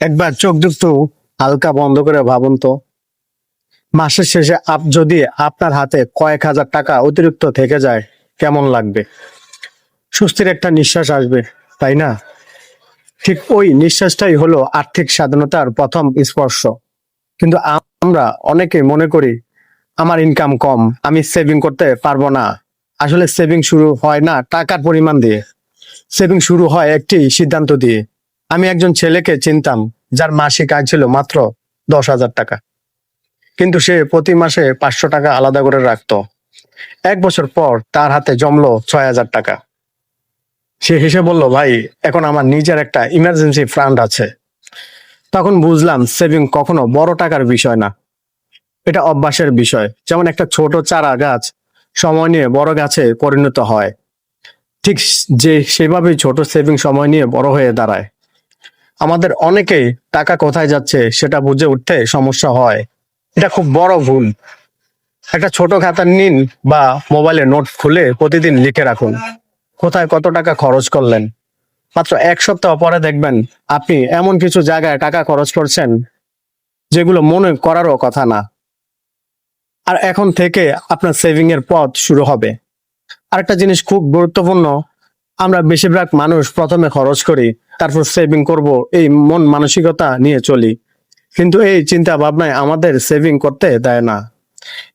একবার চোখ দুটো হালকা বন্ধ করে ভাবুন তো, মাসের শেষে যদি আপনার হাতে কয়েক হাজার টাকা অতিরিক্ত থেকে যায় কেমন লাগবে? স্বস্তির একটা নিঃশ্বাস আসবে, তাই না? ঠিক ওই নিঃশ্বাসটাই হলো আর্থিক স্বাধীনতার প্রথম স্পর্শ। কিন্তু আমরা অনেকে মনে করি আমার ইনকাম কম, আমি সেভিং করতে পারবো না। আসলে সেভিং শুরু হয় না টাকার পরিমাণ দিয়ে, সেভিং শুরু হয় একটি সিদ্ধান্ত দিয়ে। আমি একজন ছেলেকে চিনতাম যার মাসিক আয় ছিল মাত্র 10,000 টাকা, কিন্তু সে প্রতি মাসে 500 টাকা আলাদা করে রাখতো। 1 বছর পর তার হাতে জমলো 6,000 টাকা। সে হেসে বলল, ভাই, এখন আমার নিজের একটা ইমার্জেন্সি ফান্ড আছে। তখন বুঝলাম সেভিং কখনো বড় টাকার বিষয় না, এটা অভ্যাসের বিষয়। যেমন একটা ছোট চারা গাছ সময় নিয়ে বড় গাছে পরিণত হয়, ঠিক যে সেভাবেই ছোট সেভিং সময় নিয়ে বড় হয়ে দাঁড়ায়। আমাদের অনেকেই টাকা কোথায় যাচ্ছে সেটা বুঝে উঠতে সমস্যা হয়। এটা খুব বড় ভুল। একটা ছোট খাতা নিন বা মোবাইলে নোট খুলে প্রতিদিন লিখে রাখুন কোথায় কত টাকা খরচ করলেন। মাত্র 1 সপ্তাহ পরে দেখবেন আপনি এমন কিছু জায়গায় টাকা খরচ করছেন যেগুলো মনে করারও কথা না। আর এখন থেকে আপনার সেভিং এর পথ শুরু হবে। আরেকটা জিনিস খুব গুরুত্বপূর্ণ, আমরা বেশিরভাগ মানুষ প্রথমে খরচ করি, তারপর সেভিং করব, এই মন মানসিকতা নিয়ে চলি। কিন্তু এই চিন্তা ভাবনায় আমাদের সেভিং করতে দেয় না।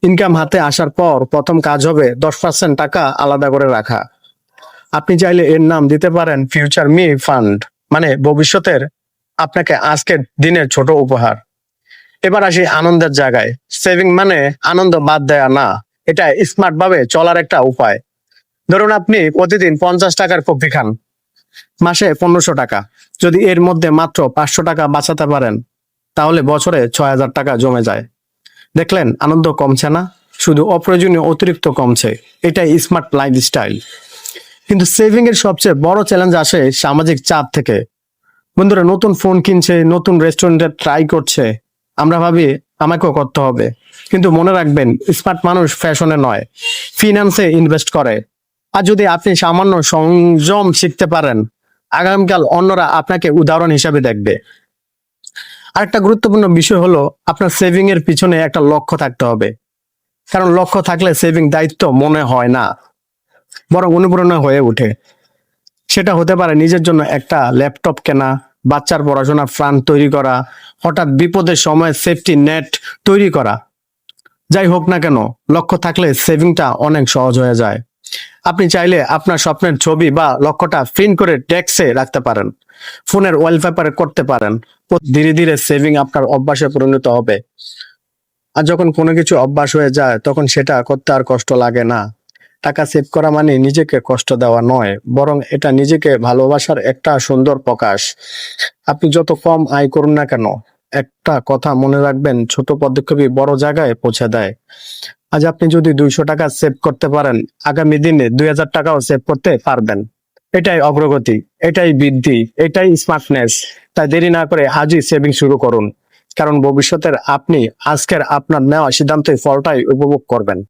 ইনকাম হাতে আসার পর প্রথম কাজ হবে 10% টাকা আলাদা করে রাখা। আপনি চাইলে এর নাম দিতে পারেন ফিউচার মি ফান্ড, মানে ভবিষ্যতের আপনাকে আজকের দিনের ছোট উপহার। এবার আসি আনন্দের জায়গায়। সেভিং মানে আনন্দ বাদ দেয়া না, এটা স্মার্ট ভাবে চলার একটা উপায়। ধরুন আপনি প্রতিদিন 50 টাকার কফি খান, মাসে 1500 টাকা। যদি এর মধ্যে মাত্র 500 টাকা বাঁচাতে পারেন, তাহলে বছরে 6,000 টাকা জমে যায়। দেখলেন আনন্দ কমছে না, শুধু অপ্রয়োজনীয় অতিরিক্ত কমছে। এটাই স্মার্ট লাইফস্টাইল। কিন্তু সেভিং এর সবচেয়ে বড় চ্যালেঞ্জ আসে সামাজিক চাপ থেকে। বন্ধুরা নতুন ফোন কিনছে, নতুন রেস্টুরেন্টে ট্রাই করছে, আমরা ভাবি আমাকেও করতে হবে। কিন্তু মনে রাখবেন, স্মার্ট মানুষ ফ্যাশনে নয়, ফিনান্সে ইনভেস্ট করে। আর যদি আপনি সামান্য সংযম শিখতে পারেন, আগামীকাল অন্যরা আপনাকে উদাহরণ হিসাবে দেখবে। আরেকটা গুরুত্বপূর্ণ বিষয় হলো আপনার সেভিং এর পিছনে একটা লক্ষ্য থাকতে হবে। কারণ লক্ষ্য থাকলে সেভিং দায়িত্ব মনে হয় না, বরং অনুপ্রেরণা হয়ে ওঠে। সেটা হতে পারে নিজের জন্য একটা ল্যাপটপ কেনা, বাচ্চার পড়াশোনার ফান্ড তৈরি করা, হঠাৎ বিপদের সময় সেফটি নেট তৈরি করা। যাই হোক না কেন, লক্ষ্য থাকলে সেভিংটা অনেক সহজ হয়ে যায়। আপনি চাইলে আপনার স্বপ্নের ছবি বা লক্ষ্যটা প্রিন্ট করে ডেস্কে রাখতে পারেন, ফোনের ওয়ালপেপারে করতে পারেন। ধীরে ধীরে সেভিং আপনার অভ্যাসে পরিণত হবে। আর যখন কোনো কিছু অভ্যাস হয়ে যায়, তখন সেটা করতে আর কষ্ট লাগে না। টাকা সেভ করা মানে নিজেকে কষ্ট দেওয়া নয়, বরং এটা নিজেকে ভালোবাসার একটা সুন্দর প্রকাশ। আপনি যত কম আয় করুন না কেন, একটা কথা মনে রাখবেন, ছোট পদক্ষেপই বড় জায়গায় পৌঁছে দেয়। আজ আপনি যদি 200 টাকা সেভ করতে পারেন, আগামী দিনে 2,000 টাকাও সেভ করতে পারবেন। এটাই অগ্রগতি, এটাই বৃদ্ধি, এটাই স্মার্টনেস। তাই দেরি না করে আজই সেভিং শুরু করুন, কারণ ভবিষ্যতের আপনি আজকের আপনার নেওয়া সিদ্ধান্তের ফলটাই উপভোগ করবেন।